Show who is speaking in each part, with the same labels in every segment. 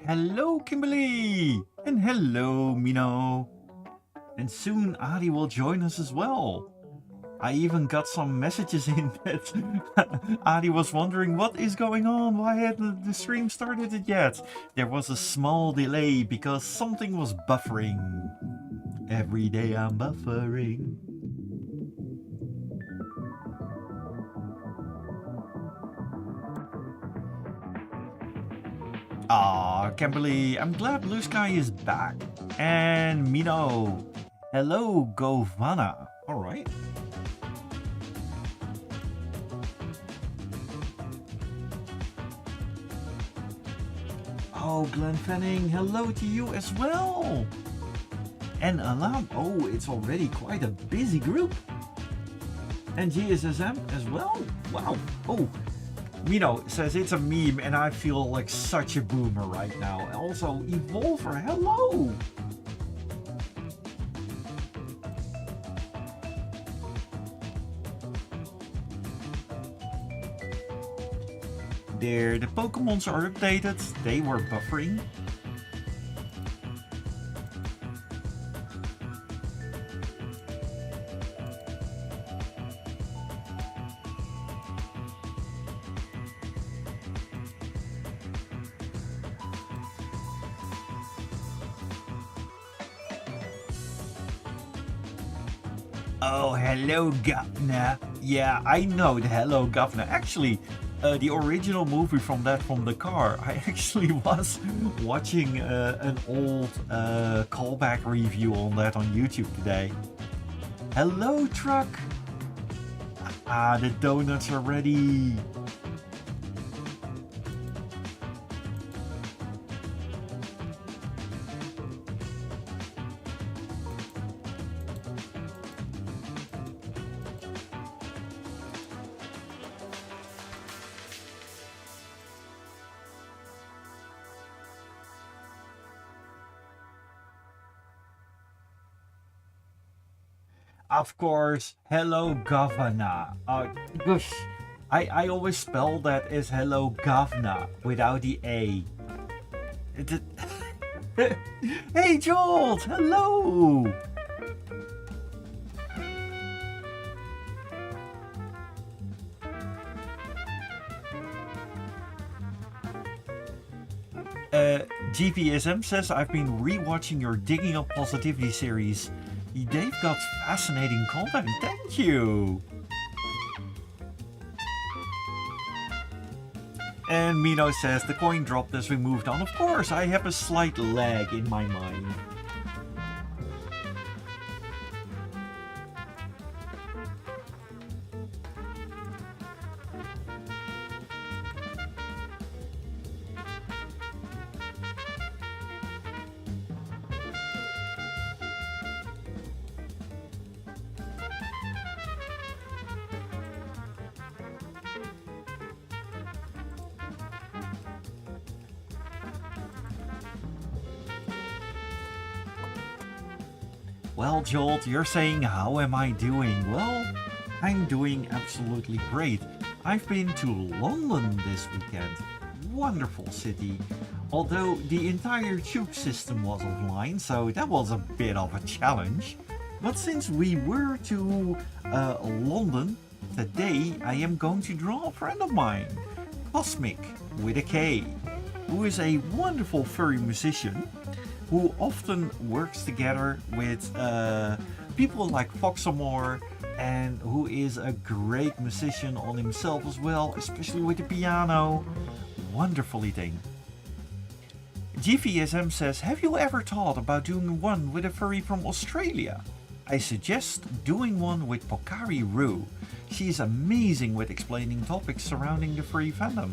Speaker 1: Hello, Kimberly! And hello, Mino! And soon Adi will join us as well. I even got some messages in that Adi was wondering what is going on, why hadn't the stream started it yet? There was a small delay because something was buffering. Every day I'm buffering. Ah, Kimberly, I'm glad Blue Sky is back. And Mino. Hello, Govana. Alright. Oh, Glenn Fanning, hello to you as well. And Alam, oh, it's already quite a busy group. And GSSM as well. Wow. Oh, Mino says it's a meme and I feel like such a boomer right now. Also, Evolver, hello. There, the Pokemons are updated. They were buffering. Oh, hello, Governor. Yeah, I know the Hello, Governor. Actually, the original movie from the car, I actually was watching an old callback review on that on YouTube today. Hello, truck. Ah, the donuts are ready. Of course, hello governor. Gosh, I always spell that as hello governor without the A. Hey Jolt, hello! GVSM says I've been rewatching your Digging Up Positivity series. They've got fascinating content, thank you! And Mino says the coin dropped as we moved on. Of course, I have a slight lag in my mind. Well, Jolt, you're saying how am I doing? Well, I'm doing absolutely great. I've been to London this weekend. Wonderful city. Although the entire tube system was offline, so that was a bit of a challenge. But since we were to London, today I am going to draw a friend of mine, Cosmic with a K, who is a wonderful furry musician who often works together with people like Foxamore and who is a great musician on himself as well, especially with the piano. Wonderfully thing. GVSM says, have you ever thought about doing one with a furry from Australia? I suggest doing one with Pokari Roo. She is amazing with explaining topics surrounding the furry fandom.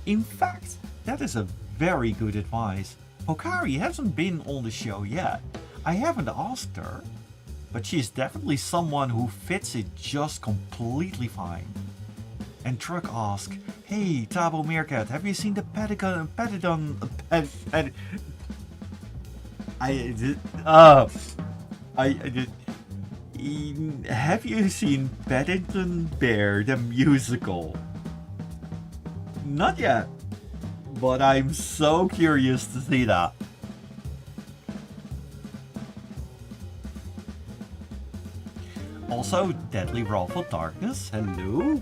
Speaker 1: In fact, that is a very good advice. Pokari hasn't been on the show yet. I haven't asked her, but she's definitely someone who fits it just completely fine. And Truck asks, hey Thabo Meerkat, have you seen the Patagon... Have you seen Paddington Bear the musical? Not yet. but I'm so curious to see that. Also, Deadly Wrath of Darkness, hello.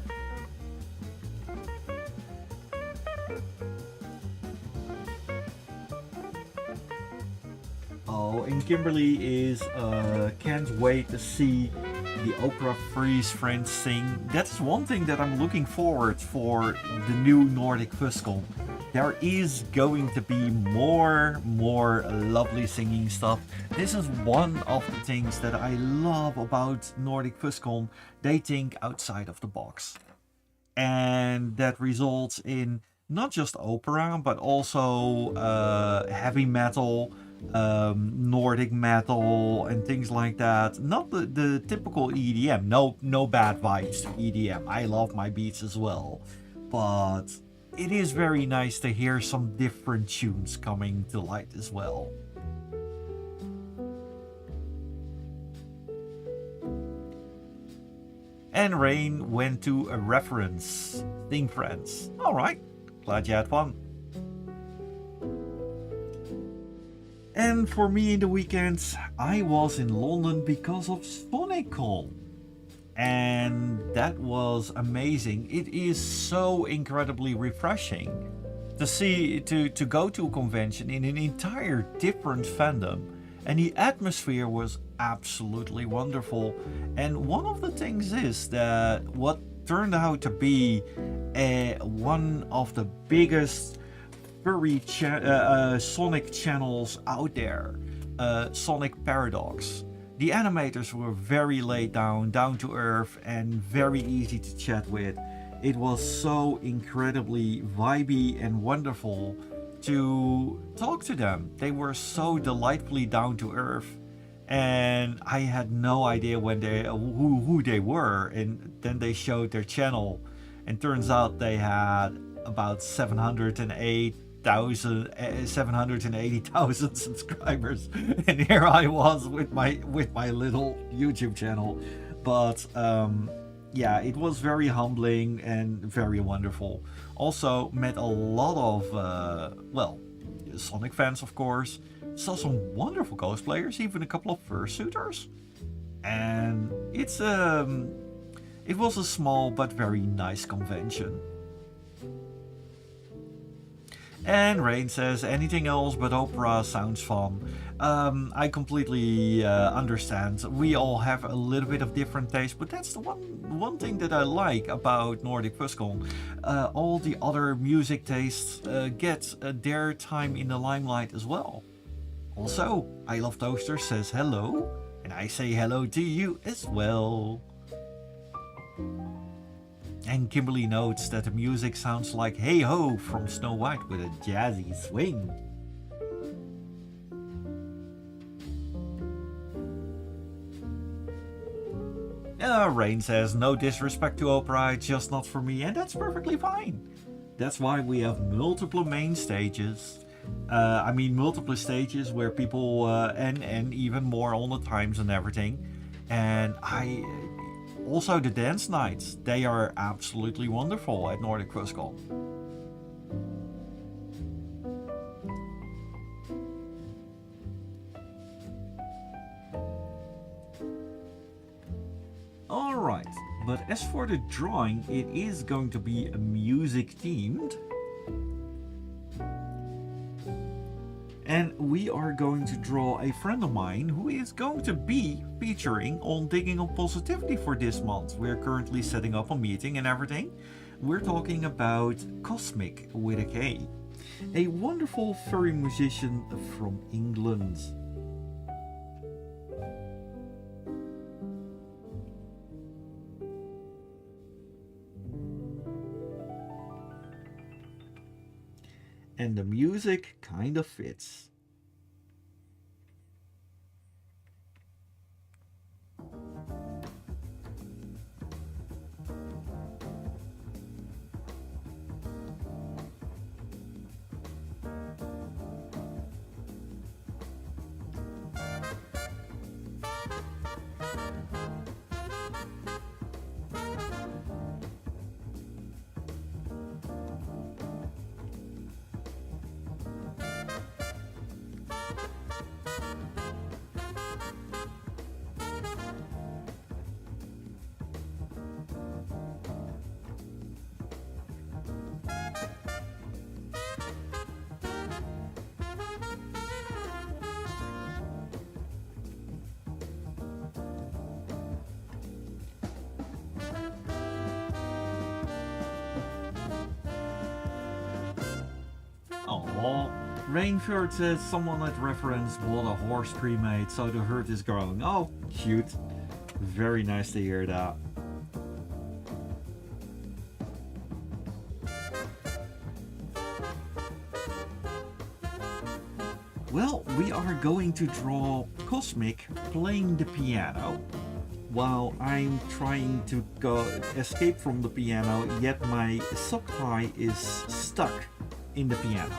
Speaker 1: Oh, and Kimberly is can't wait to see the opera Freeze Friends sing. That's one thing that I'm looking forward for the new Nordic Fuscon. There is going to be more lovely singing stuff. This is one of the things that I love about Nordic Fuscon. They think outside of the box. And that results in not just opera, but also heavy metal, Nordic metal, and things like that. Not the typical EDM. No bad vibes to EDM. I love my beats as well, but it is very nice to hear some different tunes coming to light as well. And Rain went to a reference. Sing Friends. Alright, glad you had fun. And for me in the weekends, I was in London because of SonicCon. And that was amazing. It is so incredibly refreshing to go to a convention in an entire different fandom. And the atmosphere was absolutely wonderful. And one of the things is that what turned out to be one of the biggest furry Sonic channels out there, Sonic Paradox. The animators were very laid down to earth, and very easy to chat with. It was so incredibly vibey and wonderful to talk to them. They were so delightfully down to earth, and I had no idea when who they were. And then they showed their channel, and turns out they had about 780,000 subscribers, and here I was with my little YouTube channel. But yeah, it was very humbling and very wonderful. Also met a lot of Sonic fans, of course. Saw some wonderful cosplayers, even a couple of fursuiters. And it was a small but very nice convention. And Rain says, anything else but opera sounds fun. I completely understand. We all have a little bit of different taste, but that's the one thing that I like about Nordic Fuscon. All the other music tastes get their time in the limelight as well. Also, I Love Toaster says hello, and I say hello to you as well. And Kimberly notes that the music sounds like Hey Ho from Snow White with a jazzy swing. Rain says, no disrespect to opera, it's just not for me, and that's perfectly fine. That's why we have multiple main stages. Multiple stages where people, and even more on the times and everything. And also the dance nights, they are absolutely wonderful at Nordic Fuscon. Alright, but as for the drawing, it is going to be music themed. And we are going to draw a friend of mine who is going to be featuring on Digging on Positivity for this month. We're currently setting up a meeting and everything. We're talking about Cosmic with a K, a wonderful furry musician from England. And the music kind of fits. Rainford says someone had referenced what a horse cremate, so the herd is growing. Oh, cute. Very nice to hear that. Well, we are going to draw Cosmic playing the piano while I'm trying to escape from the piano, yet my sock tie is stuck in the piano.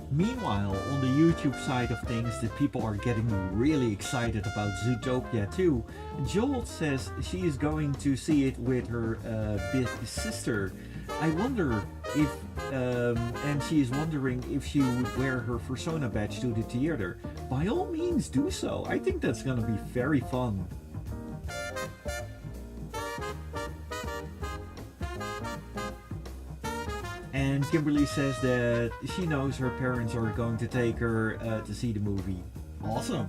Speaker 1: Meanwhile, on the YouTube side of things, the people are getting really excited about Zootopia too. Joel says she is going to see it with her big sister. I wonder if, and she is wondering if she would wear her Persona badge to the theater. By all means, do so. I think that's gonna be very fun. And Kimberly says that she knows her parents are going to take her to see the movie. Awesome.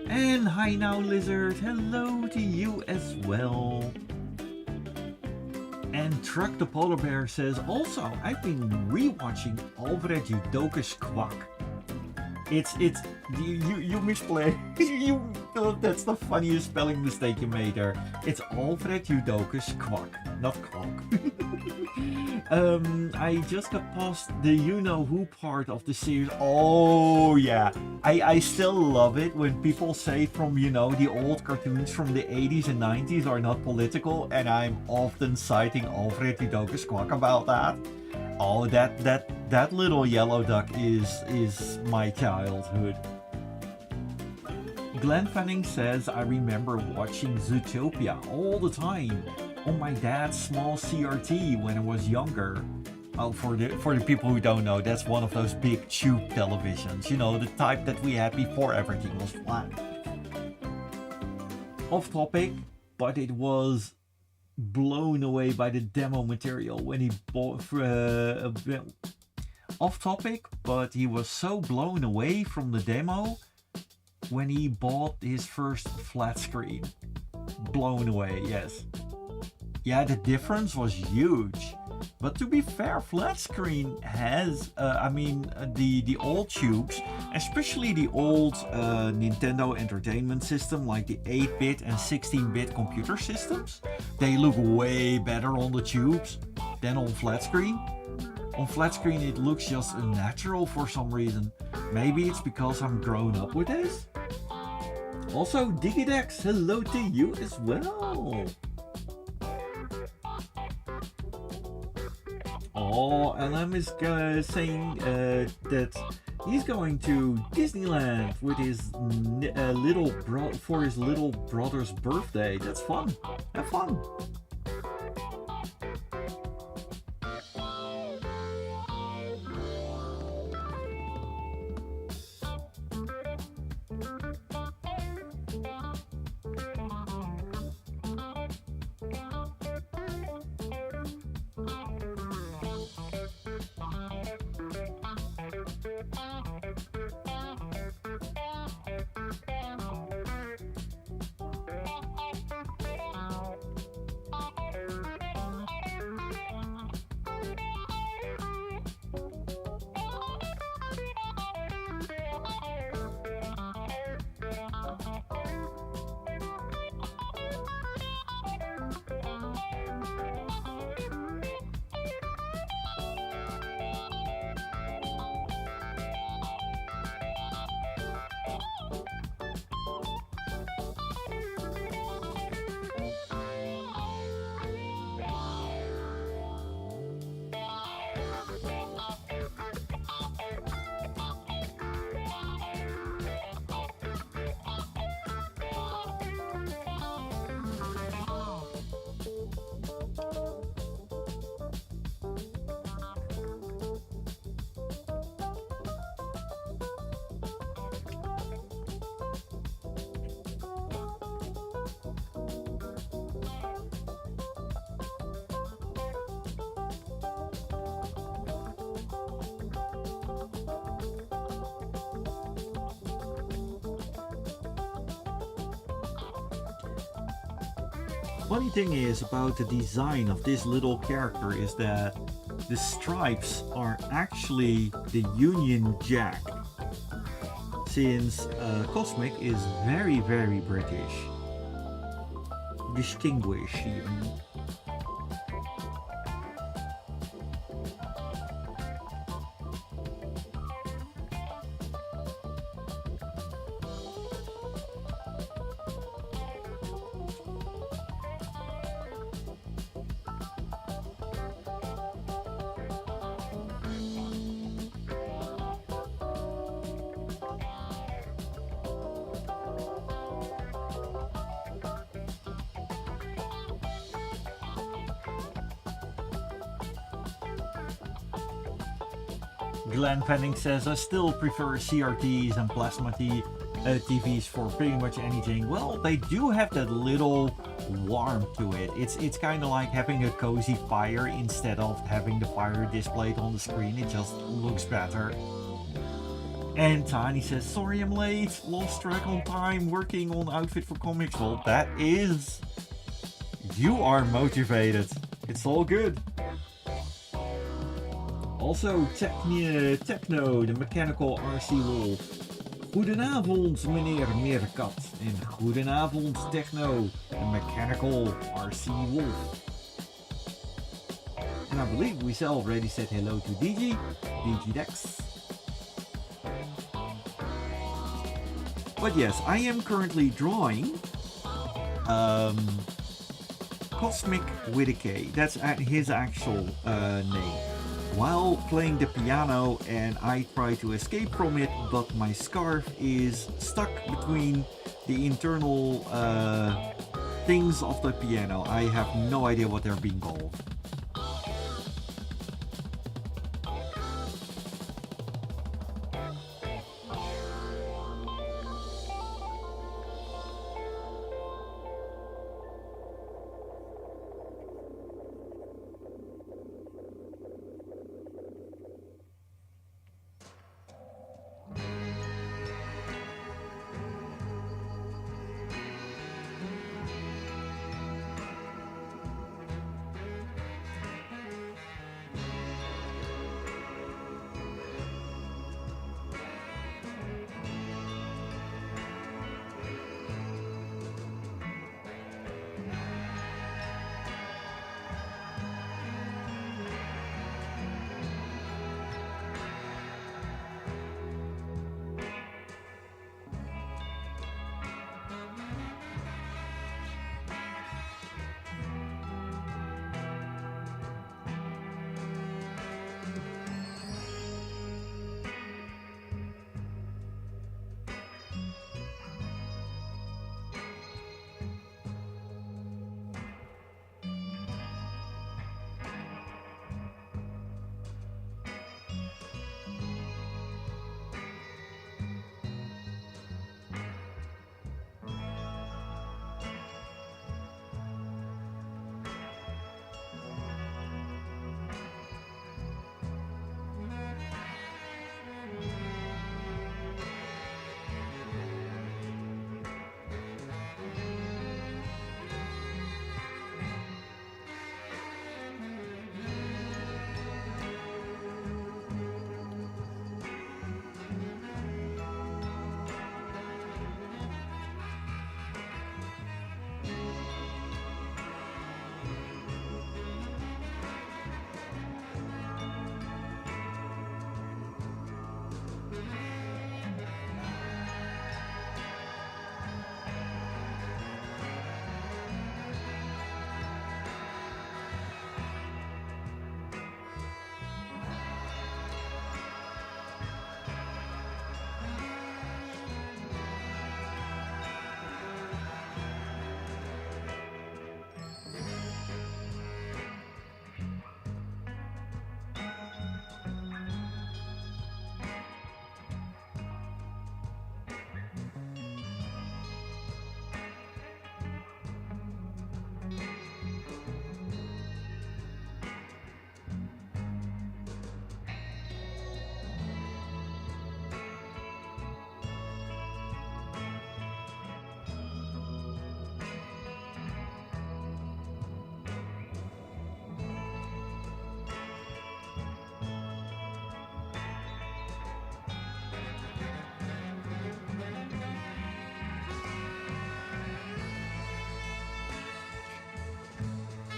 Speaker 1: And hi now, Lizard. Hello to you as well. And Truck the Polar Bear says, also, I've been rewatching Alfred Judoka's Quack. You misplay. That's the funniest spelling mistake you made there. It's Alfred Judoka's Quack, not Cock. I just got past the you know who part of the series. Oh yeah, I still love it when people say from the old cartoons from the 80s and 90s are not political, and I'm often citing Alfred Judoka's Quack about that. Oh, that little yellow duck is my childhood. Glenn Fanning says, I remember watching Zootopia all the time. on my dad's small CRT when I was younger. Oh, for the people who don't know, that's one of those big tube televisions. You know, the type that we had before everything was flat. Off topic, but it was blown away by the demo material when he bought. Off topic, but he was so blown away from the demo when he bought his first flat screen. Blown away, yes. Yeah, the difference was huge. But to be fair, flat screen has, the old tubes, especially the old Nintendo Entertainment System, like the 8-bit and 16-bit computer systems, they look way better on the tubes than on flat screen. On flat screen it looks just unnatural for some reason. Maybe it's because I'm grown up with this? Also, Digidex, hello to you as well! Oh, LM is saying that he's going to Disneyland with his for his little brother's birthday. That's fun. Have fun. Funny thing is about the design of this little character is that the stripes are actually the Union Jack, since Cosmic is very, very British. Distinguished even. Glenn Penning says, I still prefer CRTs and plasma TVs for pretty much anything. Well, they do have that little warmth to it. It's kind of like having a cozy fire instead of having the fire displayed on the screen. It just looks better. And Tiny says, sorry I'm late, lost track on time, working on outfit for comics. Well, that is... You are motivated. It's all good. Also, Techno, de Mechanical RC Wolf. Goedenavond, meneer Meerkat. En goedenavond, Techno, de Mechanical RC Wolf. And I believe we already said hello to Digidex. But yes, I am currently drawing Cosmic with a K. That's his actual name. While playing the piano, and I try to escape from it, but my scarf is stuck between the internal things off the piano. I have no idea what they're being called.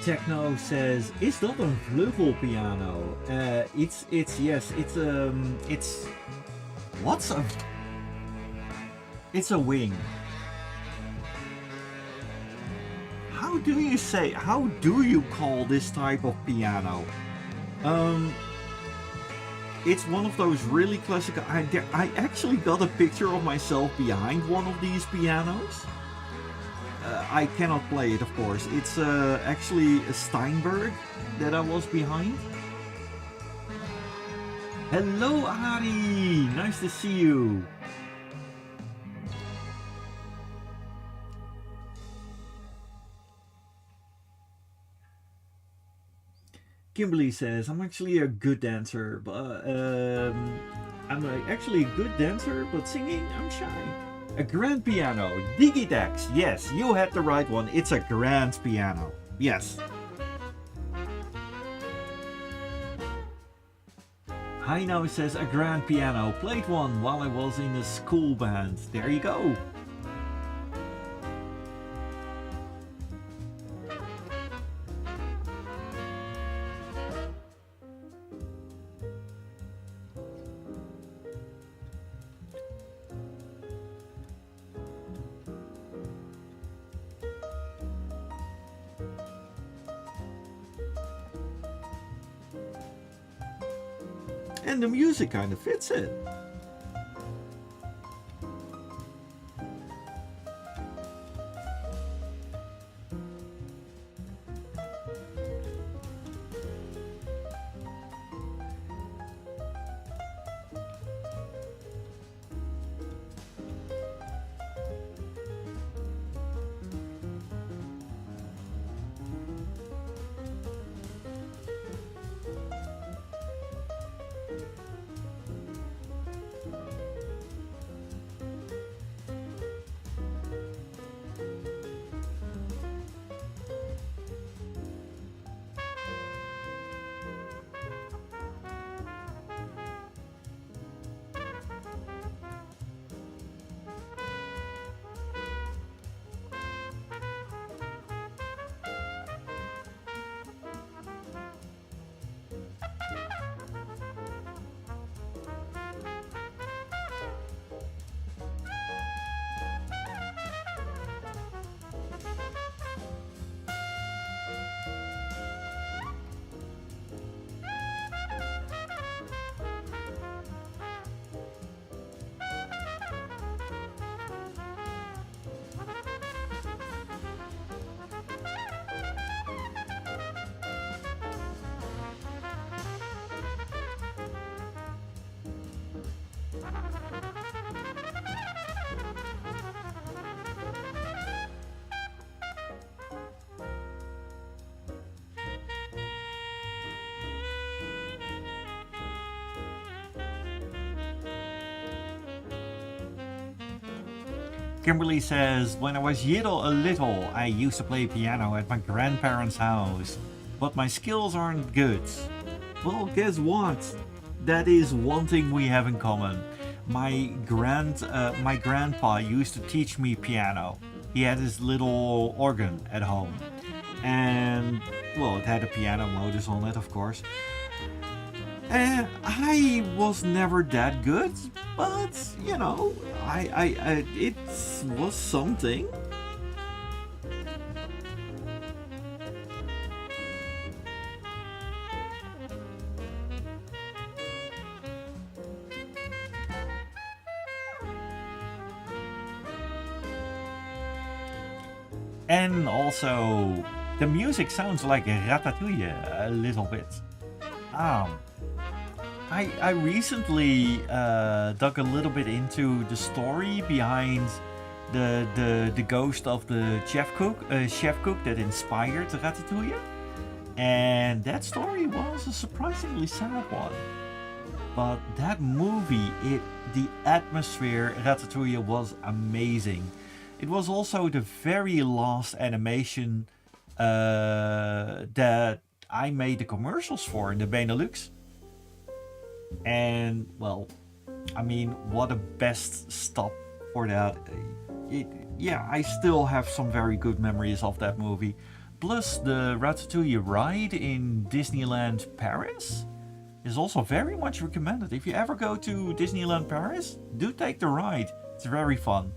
Speaker 1: Techno says, "Is that a vleugel piano?" It's what's a? It's a wing. How do you call this type of piano? It's one of those really classic. I actually got a picture of myself behind one of these pianos. I cannot play it, of course. It's actually a Steinberg that I was behind. Hello, Ari! Nice to see you. Kimberly says, I'm actually a good dancer, but actually a good dancer, but singing, I'm shy. A grand piano, Digidex. Yes, you had the right one. It's a grand piano. Yes. Heino says a grand piano. Played one while I was in a school band. There you go. And the music kind of fits it. Kimberly says, when I was little, I used to play piano at my grandparents' house, but my skills aren't good. Well, guess what? That is one thing we have in common. My grandpa used to teach me piano. He had his little organ at home, and well, it had a piano modus on it, of course. And I was never that good, but it was something. And also, the music sounds like Ratatouille a little bit. Um, I recently dug a little bit into the story behind the ghost of the chef cook that inspired Ratatouille, and that story was a surprisingly sad one. But that movie, the atmosphere Ratatouille was amazing. It was also the very last animation that I made the commercials for in the Benelux. And well, I mean, what a best stop for that. It, yeah, I still have some very good memories of that movie. Plus, the Ratatouille ride in Disneyland Paris is also very much recommended. If you ever go to Disneyland Paris, do take the ride. It's very fun.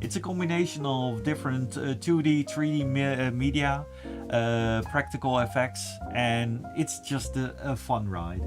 Speaker 1: It's a combination of different 2D, 3D media, practical effects, and it's just a fun ride.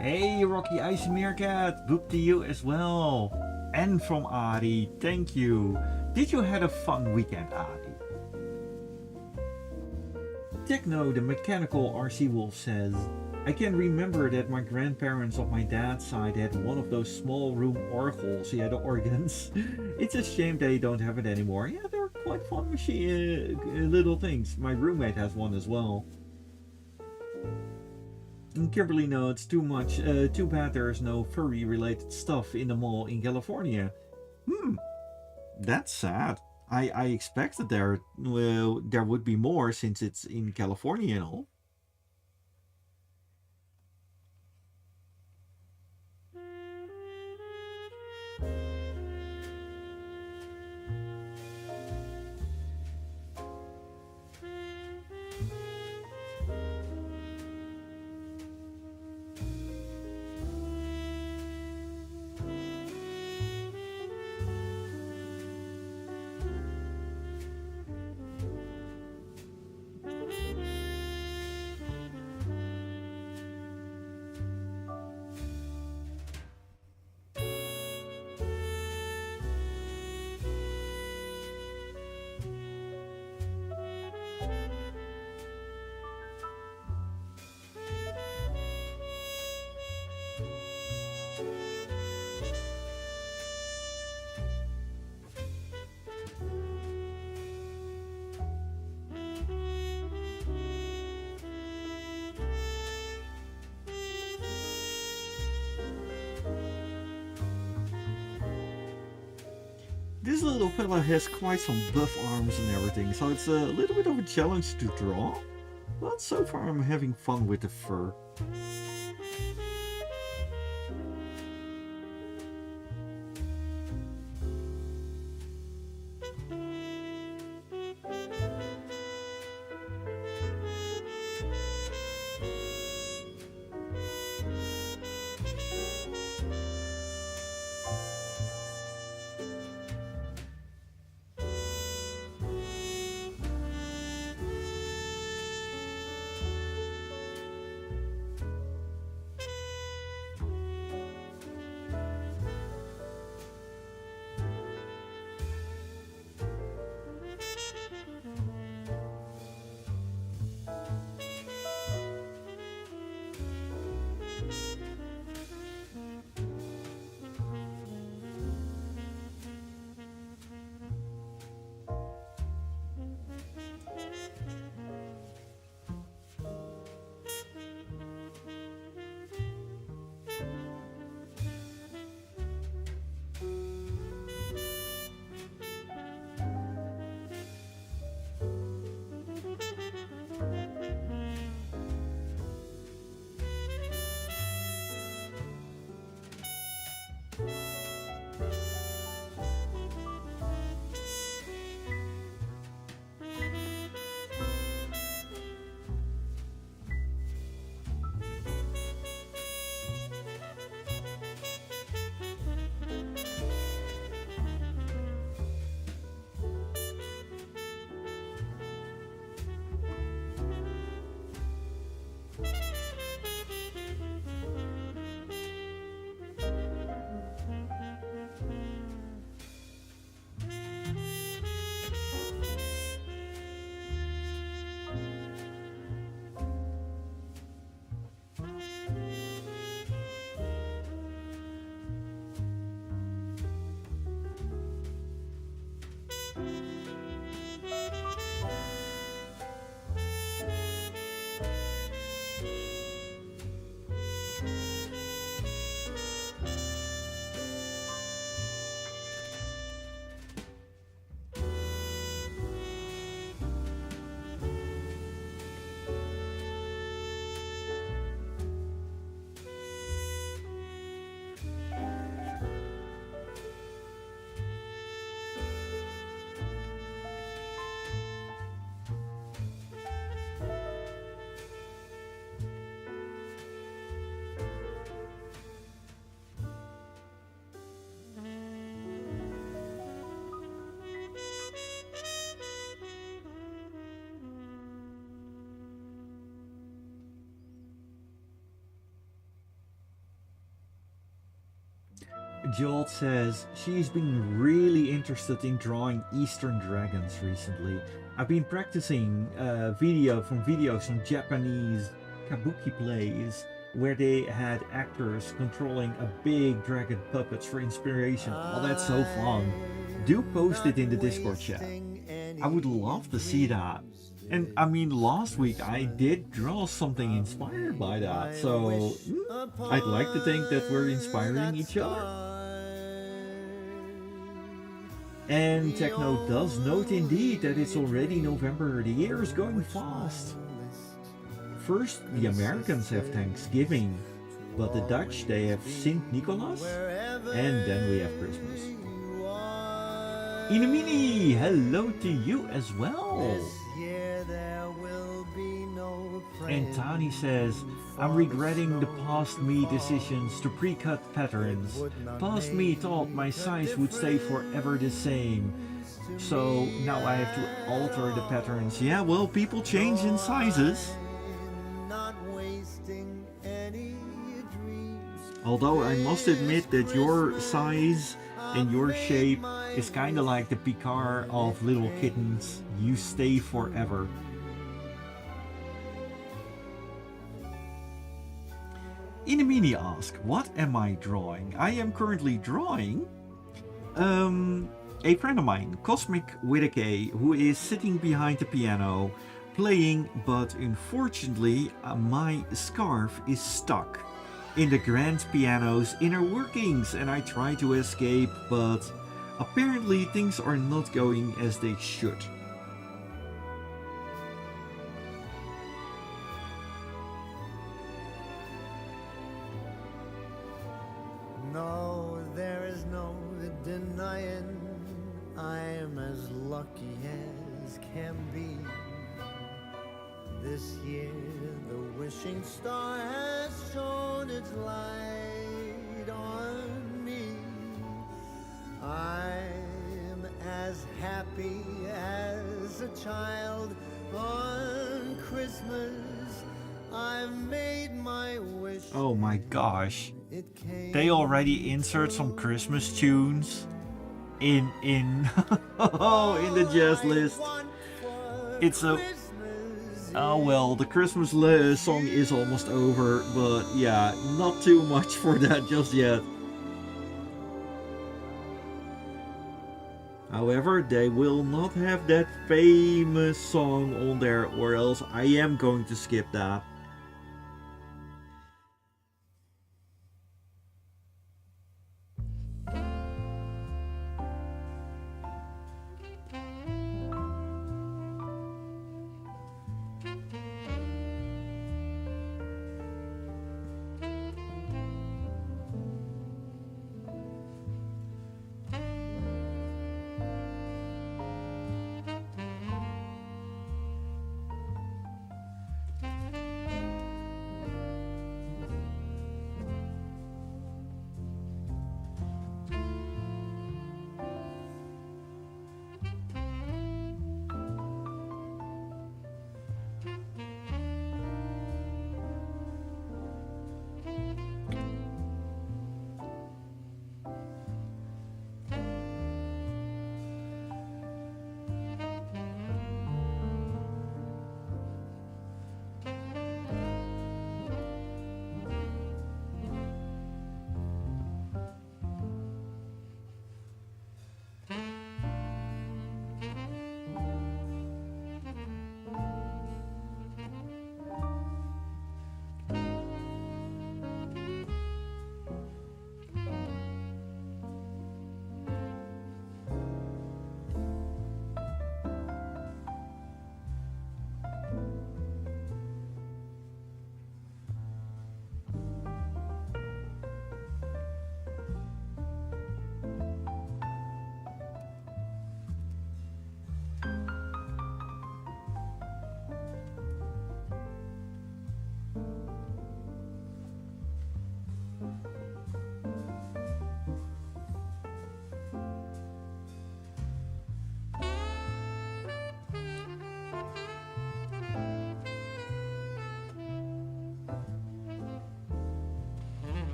Speaker 1: Hey, Rocky Icy Meerkat, boop to you as well. And from Ari, thank you. Did you had a fun weekend, Ari? Techno, the mechanical RC Wolf says, I can remember that my grandparents on my dad's side had one of those small room organs. Yeah, the organs. It's a shame they don't have it anymore. Yeah, they're quite fun little things. My roommate has one as well. And Kimberly notes, too bad there's no furry related stuff in the mall in California. That's sad. I expected there would be more since it's in California and all. This little fella has quite some buff arms and everything, so it's a little bit of a challenge to draw. But so far I'm having fun with the fur. Jolt says she's been really interested in drawing Eastern dragons recently. I've been practicing videos from Japanese kabuki plays where they had actors controlling a big dragon puppets for inspiration. Oh, that's so fun. Do post it in the Discord chat. I would love to see that. And I mean, last week I did draw something inspired by that, so I'd like to think that we're inspiring each other. And Techno does note indeed that it's already November, the year is going fast. First, the Americans have Thanksgiving, but the Dutch, they have Sint Nicholas, and then we have Christmas. Inemini, hello to you as well. And Tani says, I'm regretting the past me decisions to pre-cut patterns. Past me thought my size would stay forever the same. So now I have to alter the patterns. Yeah, well, people change in sizes. Although I must admit that your size and your shape is kind of like the Picard of little kittens. You stay forever. Inemini asks, what am I drawing? I am currently drawing a friend of mine, Cosmic with a K, who is sitting behind the piano playing, but unfortunately my scarf is stuck in the grand piano's inner workings and I try to escape, but Apparently, things are not going as they should.
Speaker 2: No, there is no denying I'm as lucky as can be. This year the wishing star has shone its light on me. I'm as happy as a child on Christmas. I've made my wish.
Speaker 1: Oh my gosh. They already insert some Christmas tunes in in the jazz list. It's a oh well, the Christmas song is almost over, but yeah, not too much for that just yet. However, they will not have that famous song on there, or else I am going to skip that.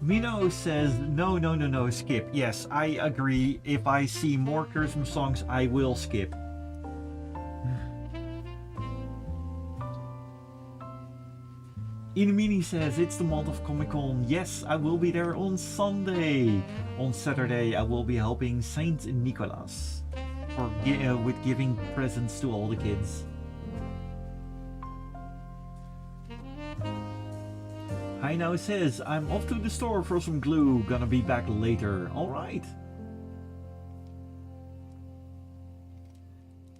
Speaker 1: Mino says, no, skip. Yes, I agree. If I see more Christmas songs, I will skip. Inamini says, it's the month of Comic Con. Yes, I will be there on Sunday. On Saturday, I will be helping Saint Nicholas with giving presents to all the kids. Hi now says, I'm off to the store for some glue, gonna be back later. Alright.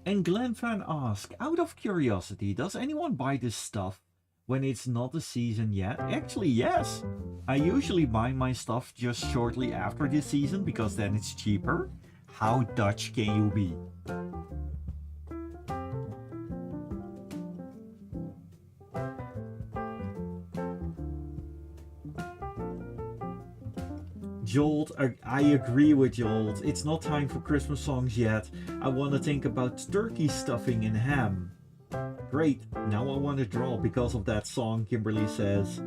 Speaker 1: And Glenfan asks, out of curiosity, does anyone buy this stuff when it's not the season yet? Actually, yes. I usually buy my stuff just shortly after this season because then it's cheaper. How Dutch can you be? Jolt, I agree with Jolt. It's not time for Christmas songs yet. I want to think about turkey stuffing and ham. Great, now I want to draw because of that song, Kimberly says.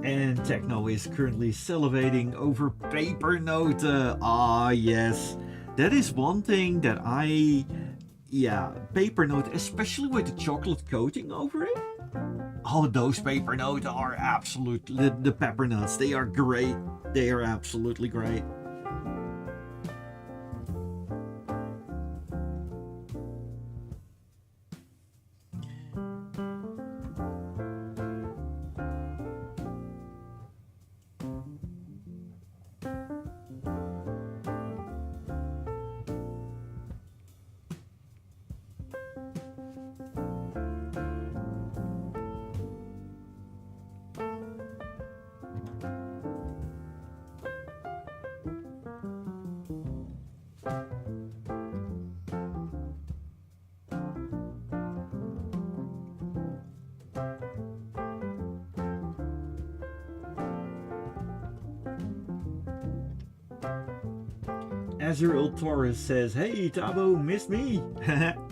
Speaker 1: And Techno is currently salivating over pepernoten. Ah, yes. That is one thing that pepernoten, especially with the chocolate coating over it. Oh, those pepernoten are absolutely, the pepper nuts, they are great. They are absolutely great. Azrael Torres says, "Hey Thabo, missed me?"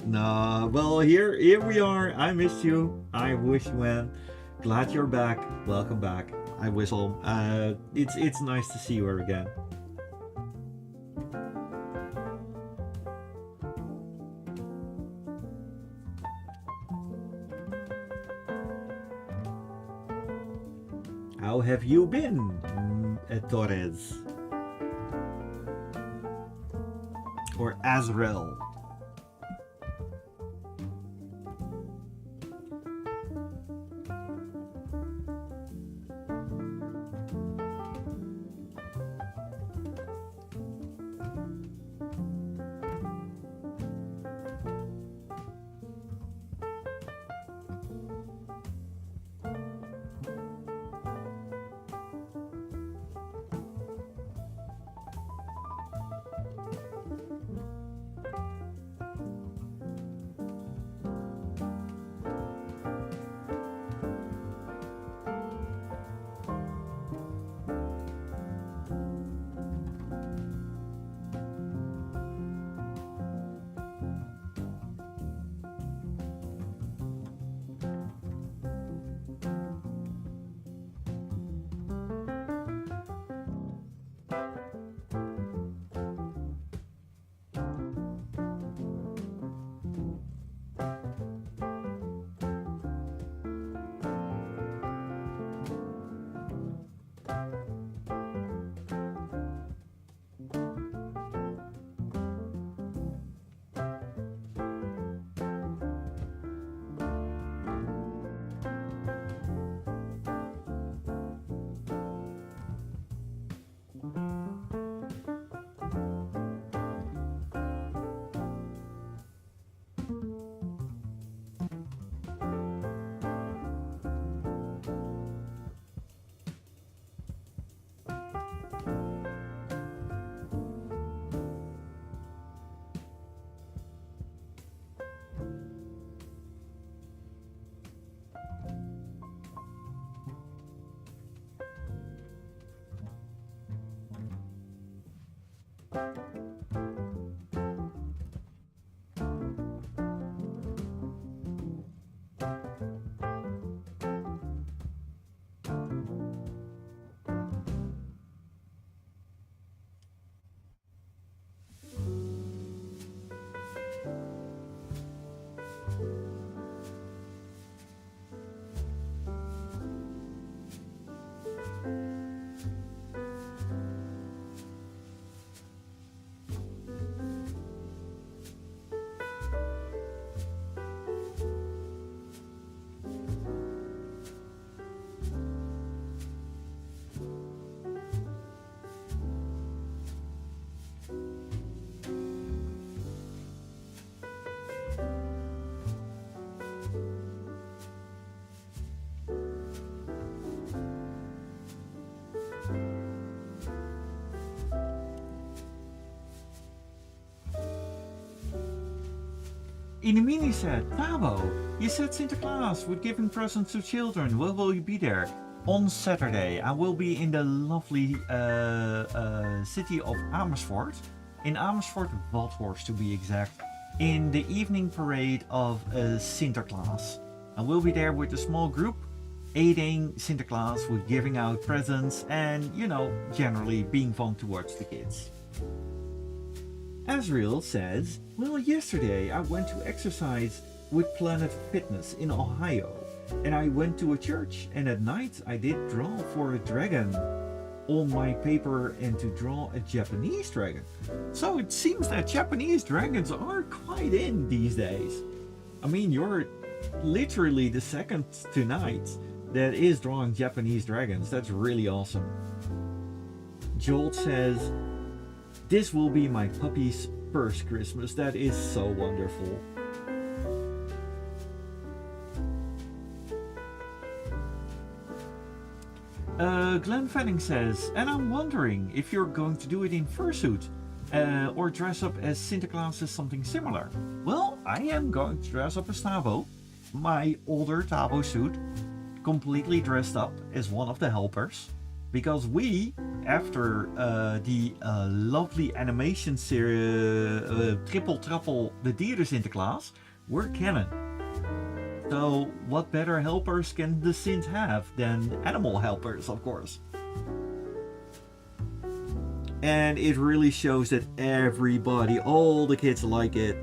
Speaker 1: Nah, well here we are. I missed you. I wish you well. Glad you're back. Welcome back. I whistle. It's nice to see you again. How have you been, Torres? Or Azrael? Inimini said, "Thabo, you said Sinterklaas would giving presents to children. When will you be there?" On Saturday, I will be in the lovely city of Amersfoort, in Amersfoort, Vathorst to be exact, in the evening parade of Sinterklaas. I will be there with a small group, aiding Sinterklaas with giving out presents and, generally being fun towards the kids. Azriel says, well, yesterday I went to exercise with Planet Fitness in Ohio, and I went to a church, and at night I did draw for a dragon on my paper and to draw a Japanese dragon. So it seems that Japanese dragons are quite in these days. I mean, you're literally the second tonight that is drawing Japanese dragons. That's really awesome. Jolt says, this will be my puppy's first Christmas. That is so wonderful. Glenn Fanning says, and I'm wondering if you're going to do it in fursuit or dress up as Sinterklaas as something similar. Well, I am going to dress up as Thabo, my older Thabo suit, completely dressed up as one of the helpers, because we, after the lovely animation series Triple Trappel de Dieren Sinterklaas, we're canon. So what better helpers can the Sint have than animal helpers, of course. And it really shows that everybody, all the kids like it.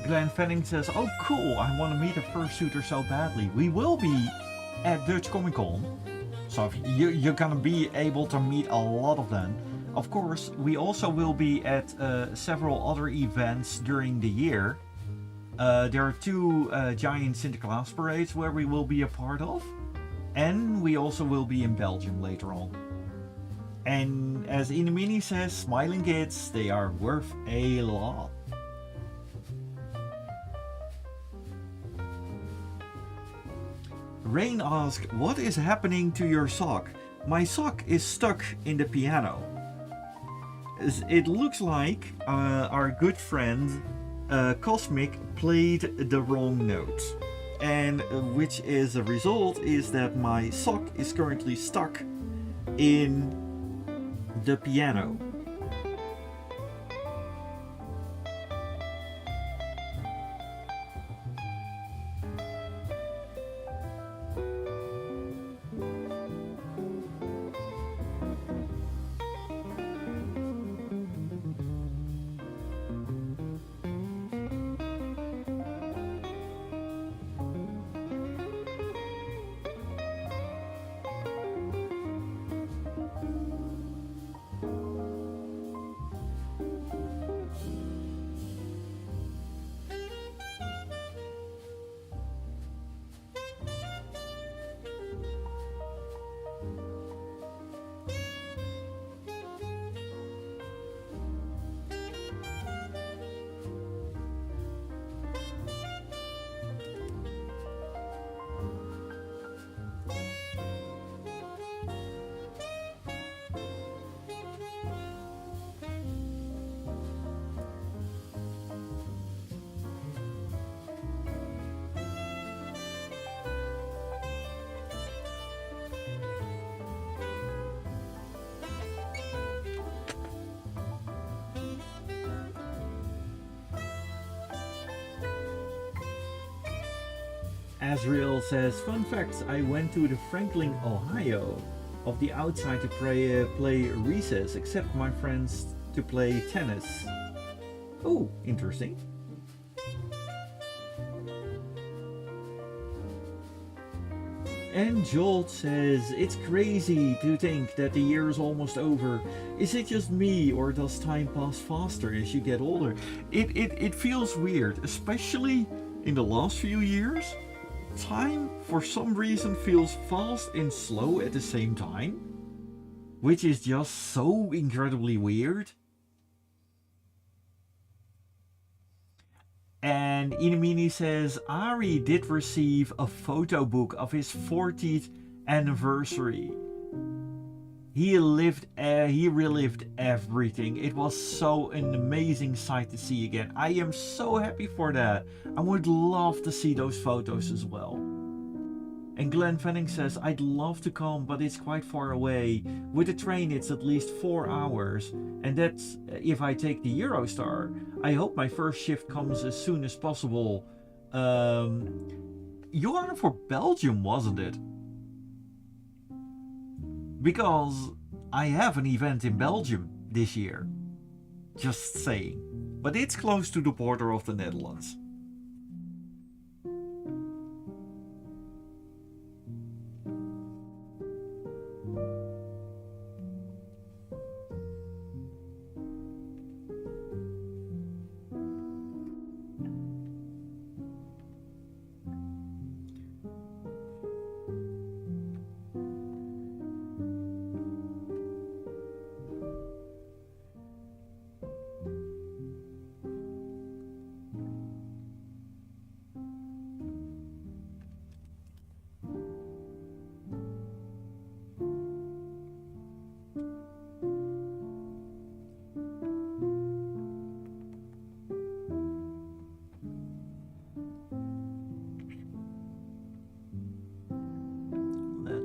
Speaker 1: Glenn Fanning says, oh cool, I want to meet a fursuiter so badly. We will be at Dutch Comic Con, so you're gonna be able to meet a lot of them. Of course, we also will be at several other events during the year. There are two giant Sinterklaas parades where we will be a part of. And we also will be in Belgium later on. And as Inemini says, smiling kids, they are worth a lot. Rain asked, what is happening to your sock? My sock is stuck in the piano. It looks like our good friend Cosmic played the wrong note. And which is a result is that my sock is currently stuck in the piano. Azriel says, fun facts, I went to the Franklin, Ohio of the outside to play recess, except my friends to play tennis. Oh, interesting. And Jolt says, it's crazy to think that the year is almost over. Is it just me, or does time pass faster as you get older? It feels weird, especially in the last few years. Time, for some reason, feels fast and slow at the same time, which is just so incredibly weird. And Inemini says, Ari did receive a photo book of his 40th anniversary. He relived everything. It was so an amazing sight to see again. I am so happy for that. I would love to see those photos as well. And Glenn Fanning says, I'd love to come, but it's quite far away. With the train, it's at least 4 hours. And that's if I take the Eurostar. I hope my first shift comes as soon as possible. You are for Belgium, wasn't it? Because I have an event in Belgium this year. Just saying. But it's close to the border of the Netherlands.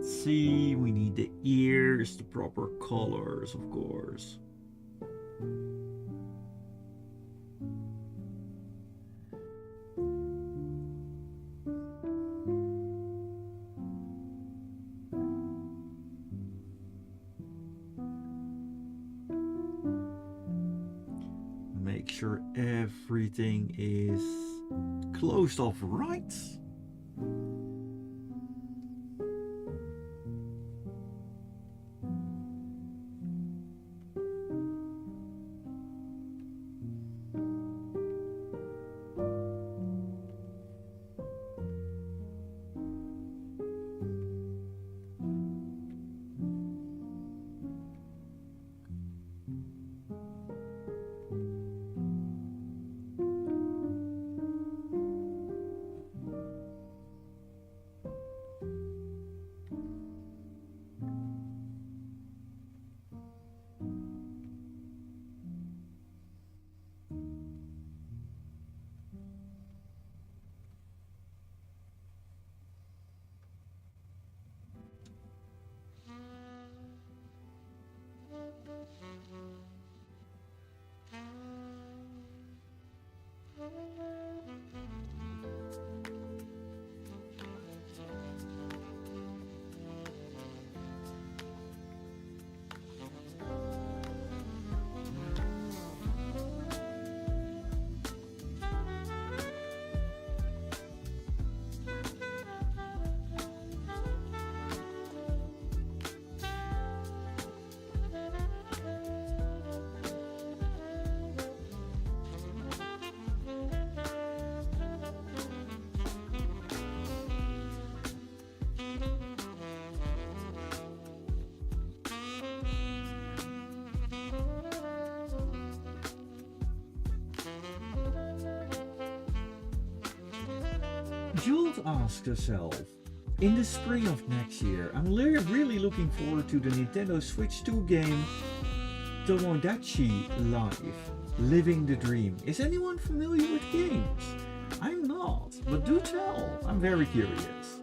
Speaker 1: See, we need the ears, the proper colors, of course. Make sure everything is closed off right. Jules asked herself, in the spring of next year, I'm really looking forward to the Nintendo Switch 2 game Tomodachi Life, Living the Dream. Is anyone familiar with games? I'm not, but do tell, I'm very curious.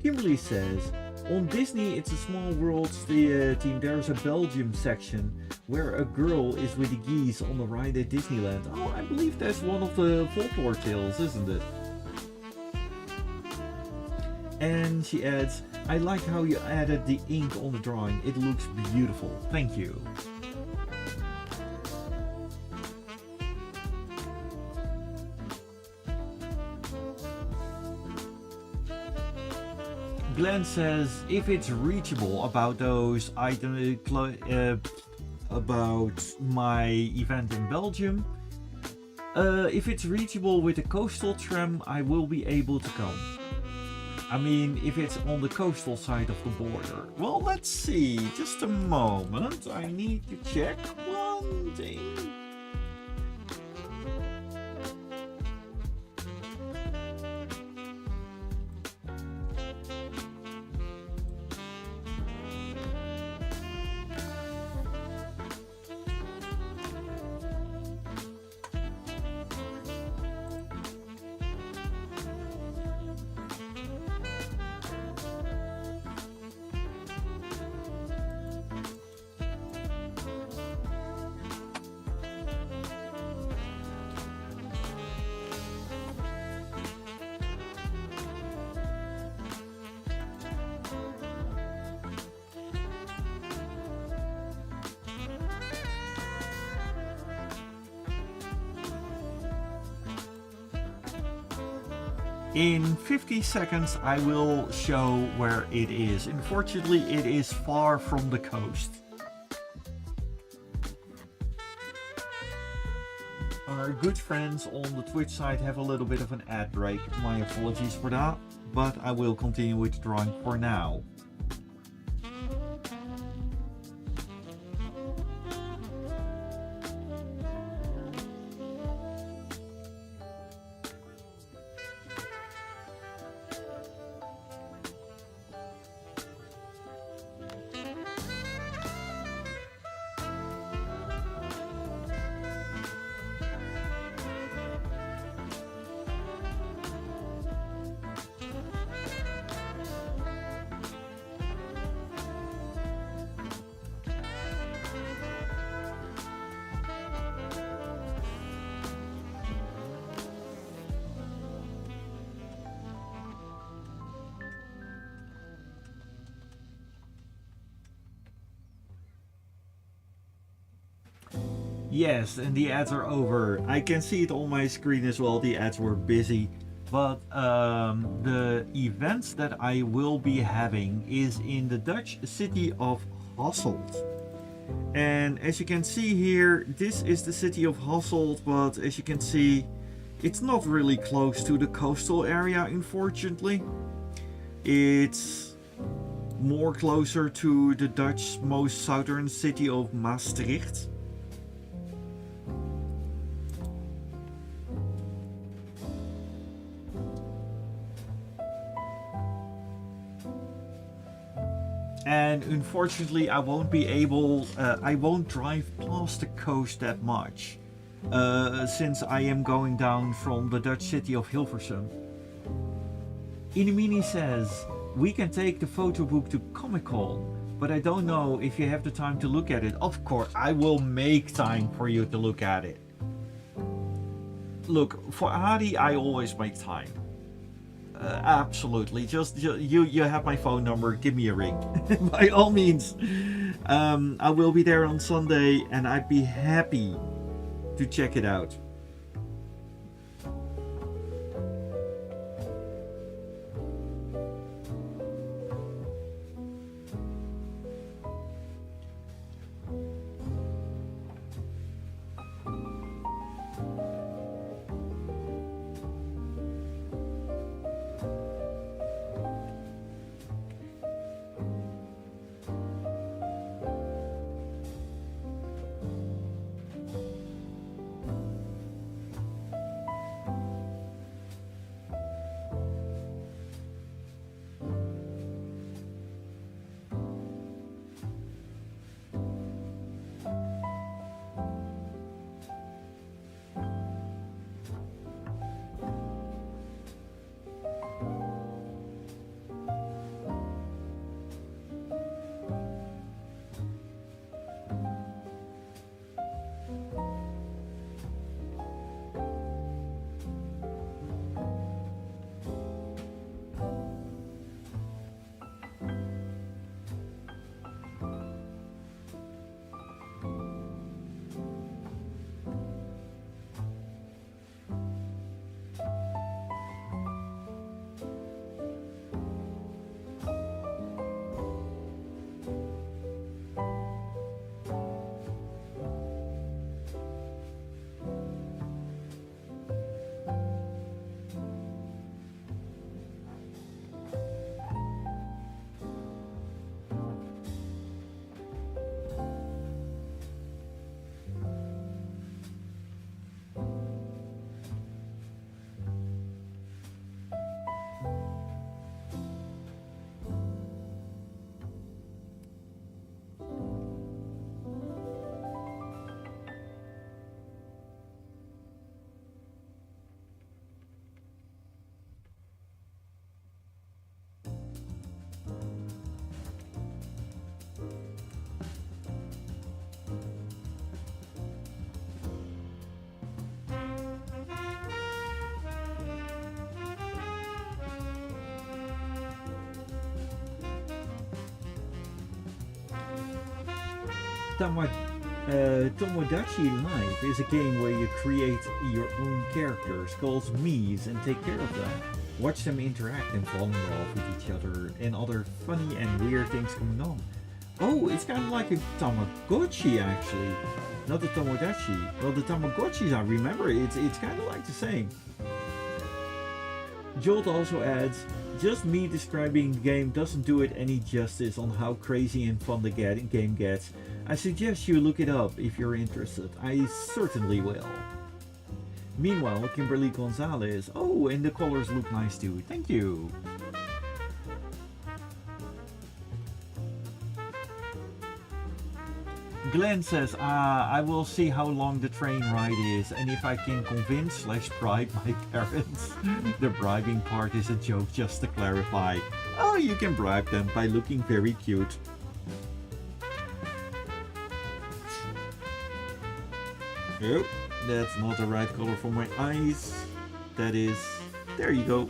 Speaker 1: Kimberly says, on Disney It's a Small World team, there's a Belgium section where a girl is with the geese on the ride at Disneyland. Oh, I believe that's one of the folklore tales, isn't it? And she adds, I like how you added the ink on the drawing. It looks beautiful. Thank you. Glenn says, if it's reachable about those items, about my event in Belgium, if it's reachable with a coastal tram, I will be able to come. I mean, if it's on the coastal side of the border. Well, let's see. Just a moment. I need to check one thing. In 50 seconds I will show where it is. Unfortunately, it is far from the coast. Our good friends on the Twitch side have a little bit of an ad break. My apologies for that, but I will continue with the drawing for now. Yes, and the ads are over. I can see it on my screen as well. The ads were busy. But the events that I will be having is in the Dutch city of Hasselt. And as you can see here, this is the city of Hasselt, but as you can see, it's not really close to the coastal area, unfortunately. It's more closer to the Dutch most southern city of Maastricht. And unfortunately, I won't drive past the coast that much, since I am going down from the Dutch city of Hilversum. Inimini says, we can take the photo book to Comic-Con, but I don't know if you have the time to look at it. Of course, I will make time for you to look at it. Look, for Adi, I always make time. Absolutely. Just you have my phone number. Give me a ring. By all means. I will be there on Sunday and I'd be happy to check it out. Tomodachi Life is a game where you create your own characters called Miis and take care of them. Watch them interact and fall in love with each other and other funny and weird things going on. Oh, it's kind of like a Tamagotchi actually. Not a Tomodachi. Well, the Tamagotchis I remember, it's kind of like the same. Jolt also adds, just me describing the game doesn't do it any justice on how crazy and fun the game gets. I suggest you look it up if you're interested. I certainly will. Meanwhile, Kimberly Gonzalez. Oh, and the colors look nice too. Thank you. Glenn says, I will see how long the train ride is and if I can convince/bribe my parents. The bribing part is a joke, just to clarify. Oh, you can bribe them by looking very cute. Oh, that's not the right color for my eyes. That is... There you go.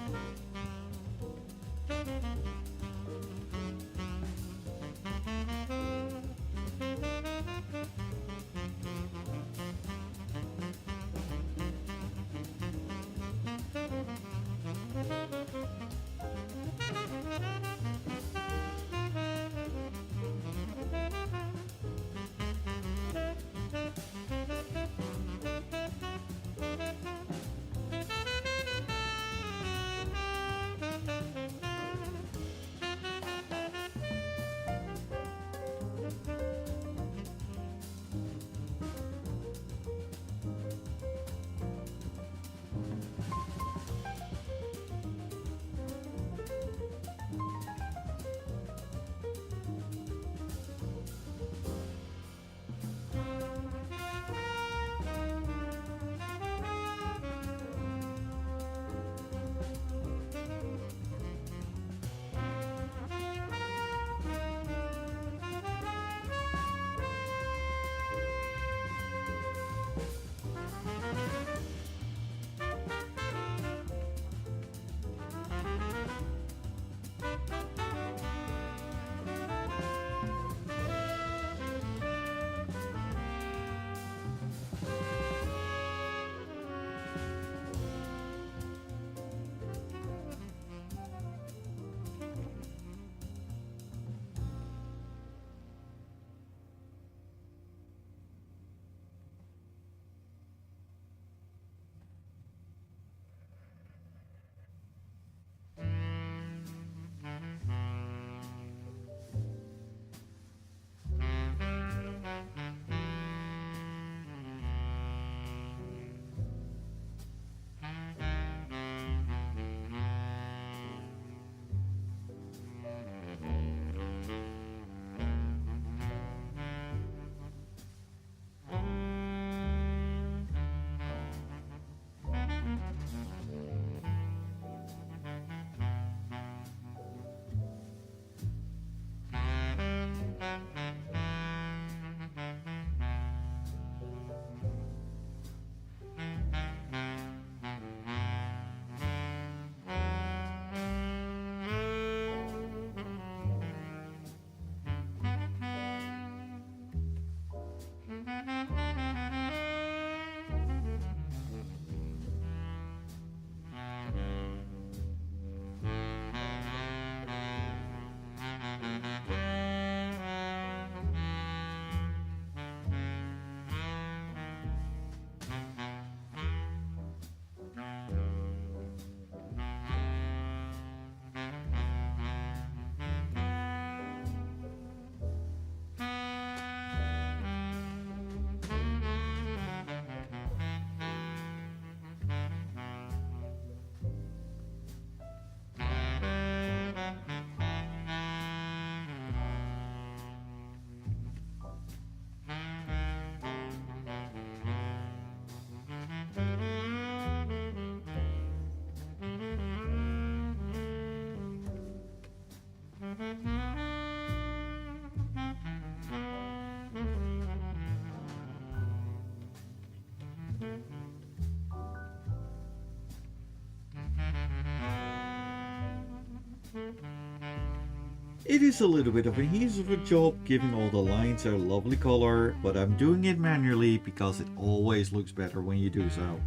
Speaker 1: It is a little bit of a ease of a job given all the lines are lovely color, but I'm doing it manually because it always looks better when you do so.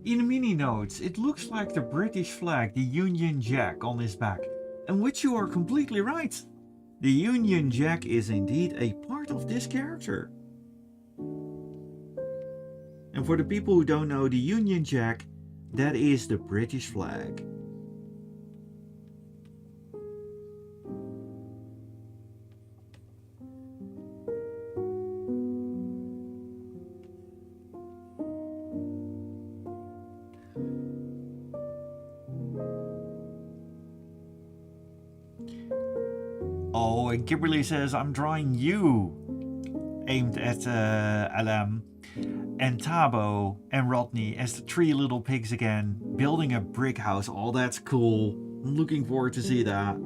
Speaker 1: In the mini notes, it looks like the British flag, the Union Jack, on his back, and which you are completely right. The Union Jack is indeed a part of this character. And for the people who don't know, the Union Jack, that is the British flag. Oh, and Kimberly says, I'm drawing you, aimed at LM, and Thabo and Rodney as the three little pigs again, building a brick house. Oh, that's cool. I'm looking forward to see that.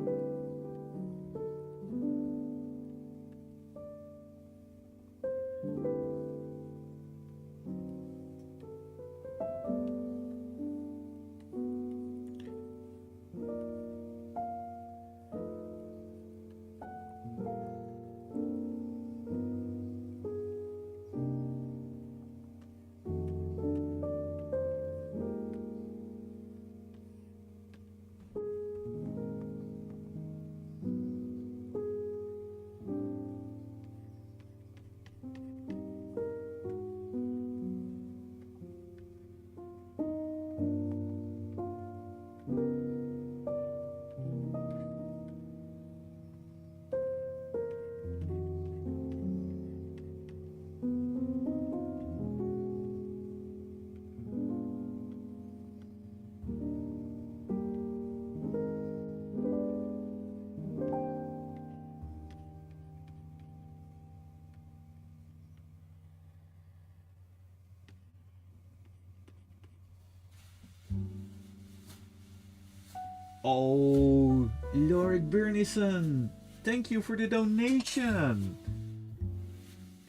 Speaker 1: Oh, Lorik Bernison, thank you for the donation.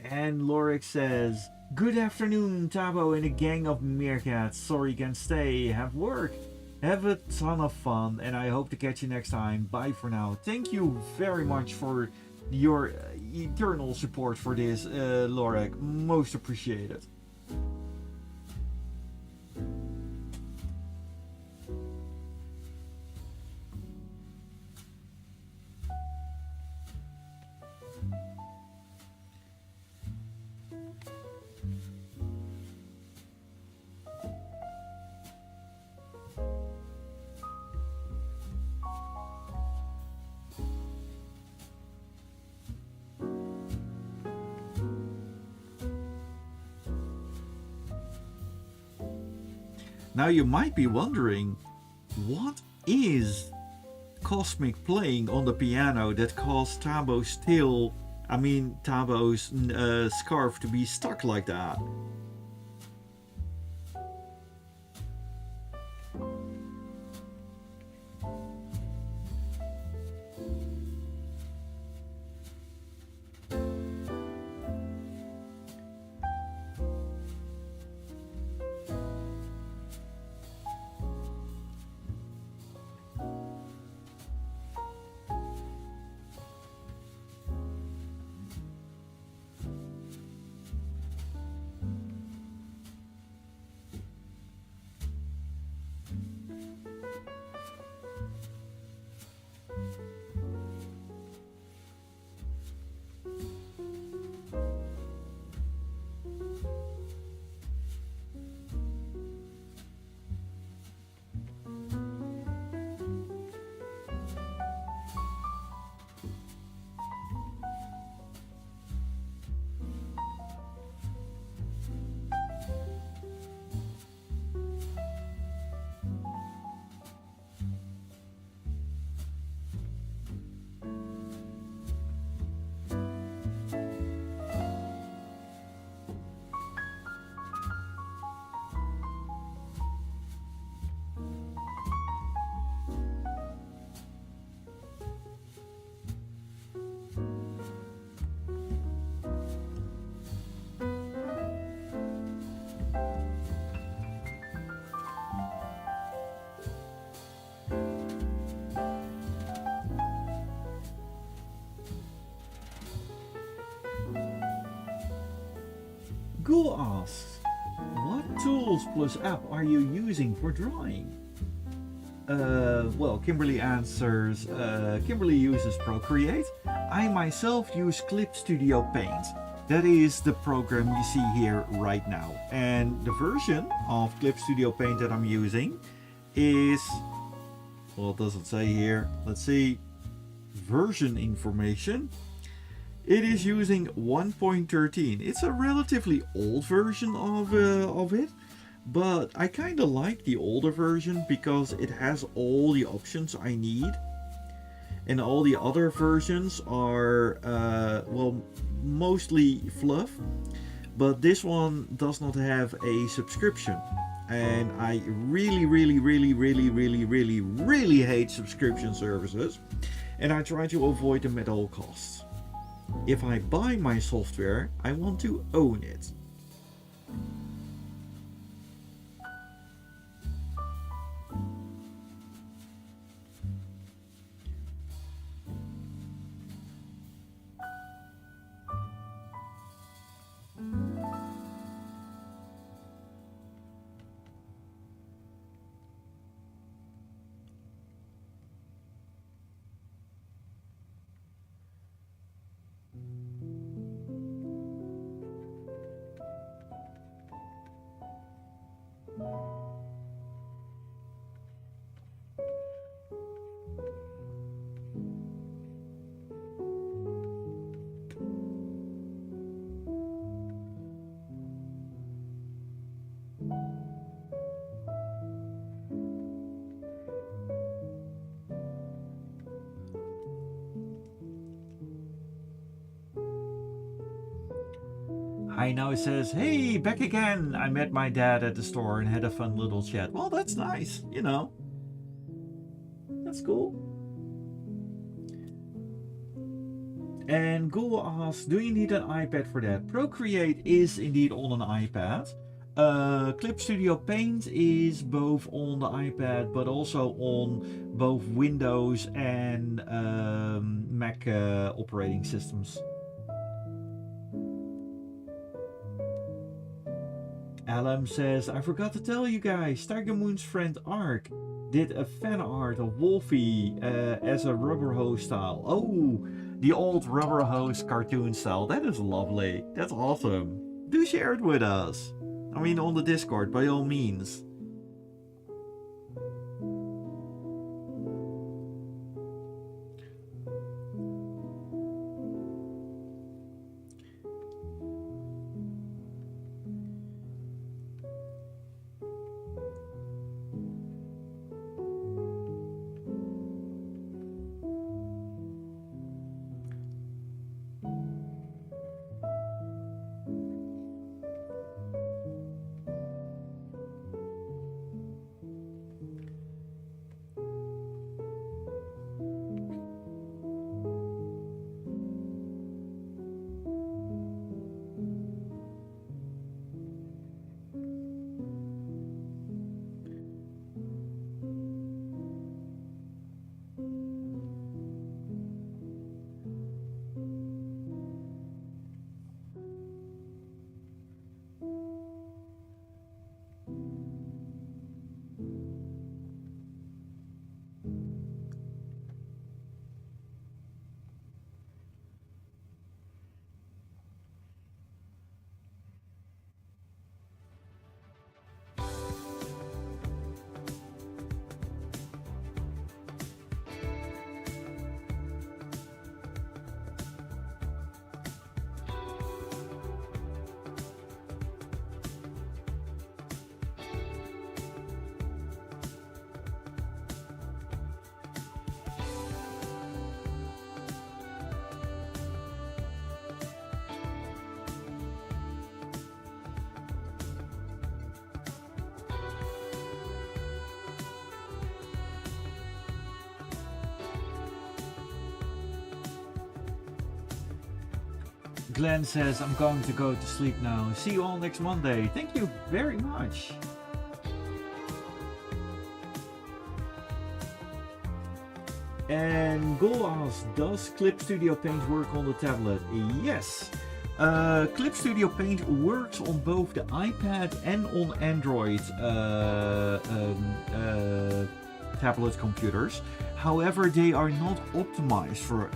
Speaker 1: And Lorik says, good afternoon, Thabo and a gang of Meerkats. Sorry you can't stay, have work. Have a ton of fun, and I hope to catch you next time. Bye for now. Thank you very much for your eternal support for this, Lorik. Most appreciated. Now you might be wondering, what is cosmic playing on the piano that caused Tabo's scarf to be stuck like that? Ghoul asks, what tools plus app are you using for drawing? Well, Kimberly answers, Kimberly uses Procreate. I myself use Clip Studio Paint. That is the program you see here right now. And the version of Clip Studio Paint that I'm using is, well, it doesn't say here. Let's see, version information. It is using 1.13. It's a relatively old version of it, but I kind of like the older version because it has all the options I need. And all the other versions are, well, mostly fluff, but this one does not have a subscription. And I really hate subscription services, and I try to avoid them at all costs. If I buy my software, I want to own it. Hi now says, hey, back again. I met my dad at the store and had a fun little chat. Well, that's nice, you know. That's cool. And Google asks, do you need an iPad for that? Procreate is indeed on an iPad. Clip Studio Paint is both on the iPad, but also on both Windows and Mac operating systems. Alam says, I forgot to tell you guys, Tiger Moon's friend Ark did a fan art of Wolfie as a rubber hose style. Oh, the old rubber hose cartoon style. That is lovely. That's awesome. Do share it with us. I mean, on the Discord, by all means. Glenn says, I'm going to go to sleep now. See you all next Monday. Thank you very much. And Gol asks, does Clip Studio Paint work on the tablet? Yes. Clip Studio Paint works on both the iPad and on Android tablet computers. However, they are not optimized for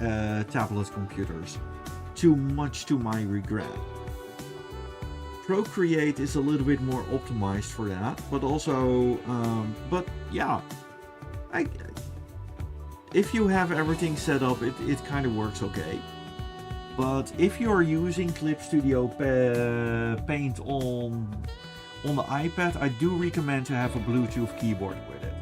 Speaker 1: tablet computers. Too much to my regret. Procreate is a little bit more optimized for that, but also, but yeah, if you have everything set up, it kind of works okay. But if you are using Clip Studio Paint on the iPad, I do recommend to have a Bluetooth keyboard with it.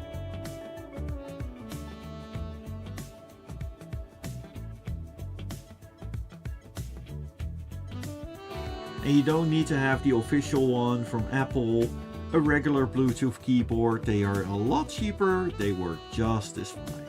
Speaker 1: And you don't need to have the official one from Apple, a regular Bluetooth keyboard. They are a lot cheaper, they work just as fine.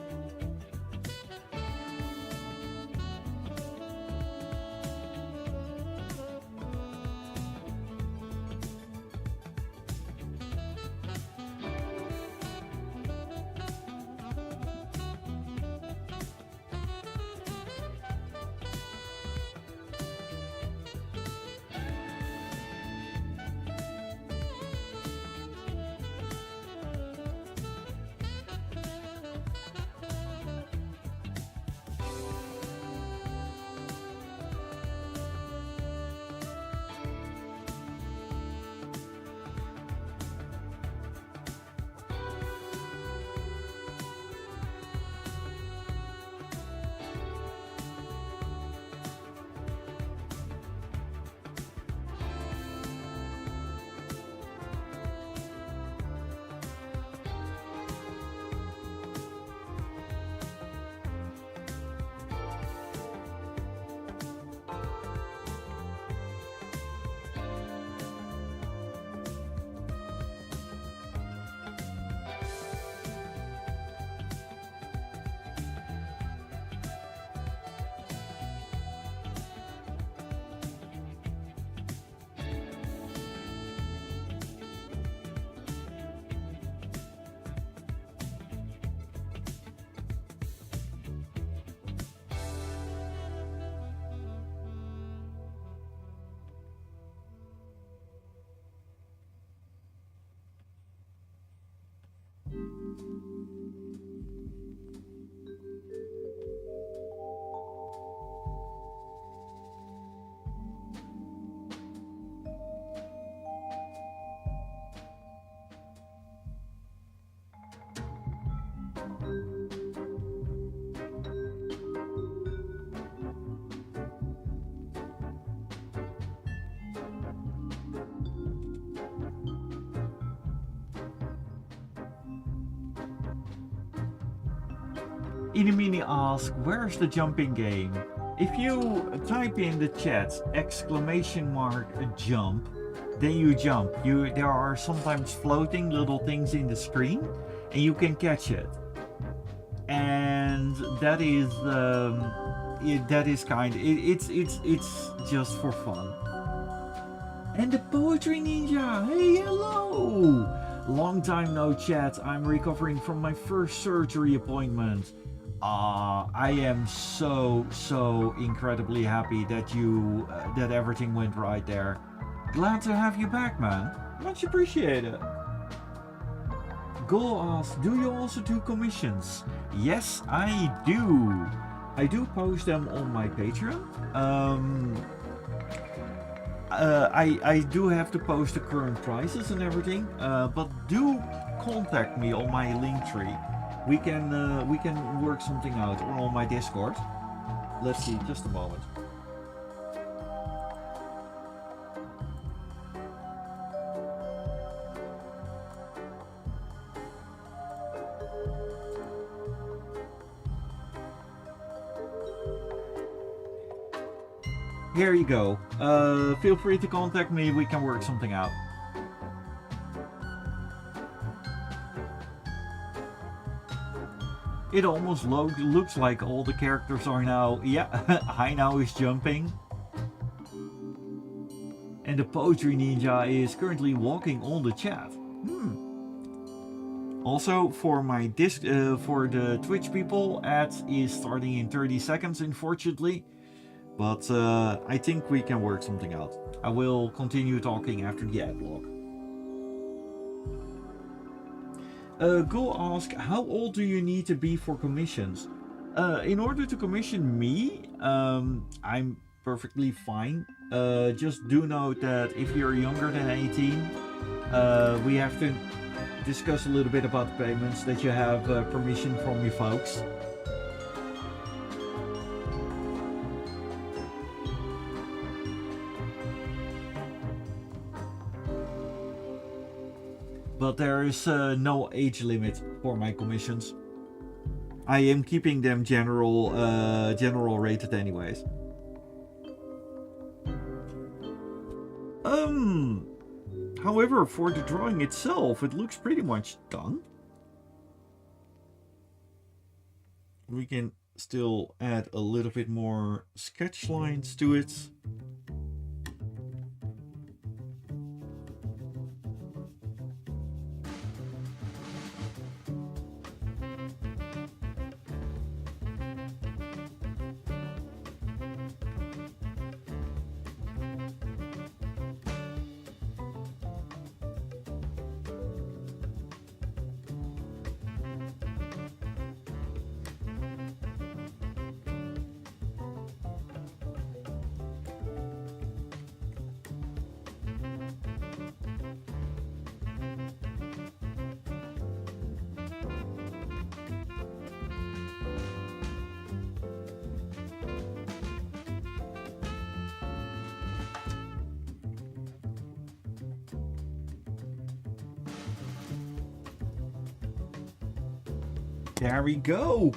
Speaker 1: Inimini asks, where's the jumping game? If you type in the chat exclamation mark jump, then you jump. There are sometimes floating little things in the screen, and you can catch it. And that is it's just for fun. And the Poetry Ninja, hey, hello! Long time no chat. I'm recovering from my first surgery appointment. I am so incredibly happy that that everything went right there. Glad to have you back, man. Much appreciated. Go asks, do you also do commissions? Yes, I do. I do post them on my Patreon. I do have to post the current prices and everything, but do contact me on my Linktree. We can work something out, or on my Discord. Let's see, just a moment. Here you go. Feel free to contact me, we can work something out. It almost looks like all the characters are now... Yeah, Hainao is jumping. And the Poetry Ninja is currently walking on the chat. Also, for my for the Twitch people, ad is starting in 30 seconds, unfortunately. But I think we can work something out. I will continue talking after the ad block. Go ask, how old do you need to be for commissions? In order to commission me, I'm perfectly fine. Just do note that if you're younger than 18, we have to discuss a little bit about the payments, that you have permission from your folks. But there is no age limit for my commissions. I am keeping them general rated anyways. However, for the drawing itself, it looks pretty much done. We can still add a little bit more sketch lines to it. There we go.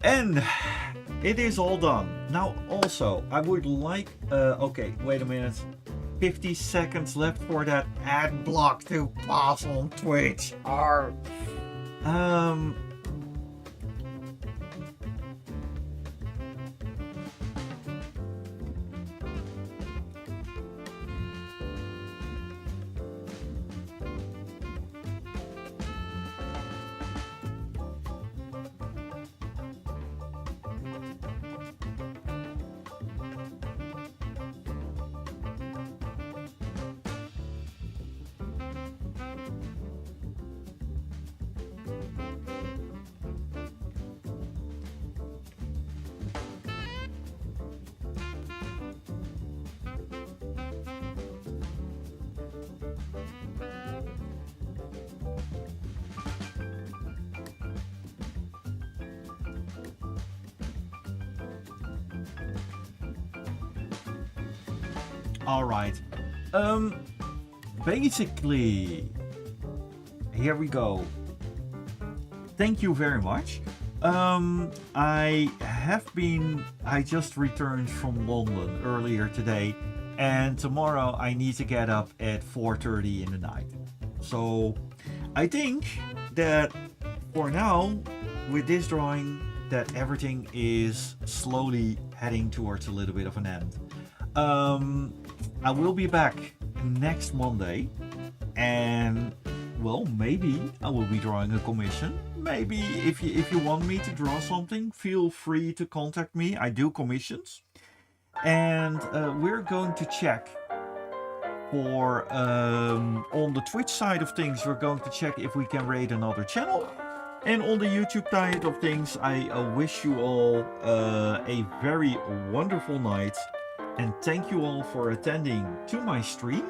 Speaker 1: And it is all done. Now also, I would like, okay, wait a minute. 50 seconds left for that ad block to pass on Twitch. All right. Basically, here we go. Thank you very much. I just returned from London earlier today, and tomorrow I need to get up at 4:30 in the night. So I think that for now, with this drawing, that everything is slowly heading towards a little bit of an end. I will be back next Monday, and well, maybe I will be drawing a commission. Maybe if you want me to draw something, feel free to contact me. I do commissions, and we're going to check for on the Twitch side of things. We're going to check if we can raid another channel, and on the YouTube side of things, I wish you all a very wonderful night, and thank you all for attending to my stream.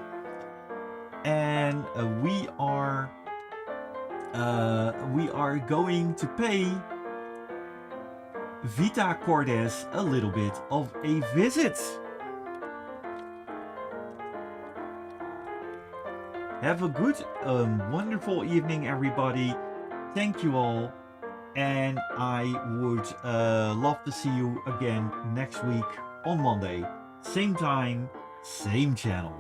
Speaker 1: And we are going to pay Vita Cordes a little bit of a visit. Have a good, wonderful evening, everybody. Thank you all, and I would love to see you again next week on Monday. Same time, same channel.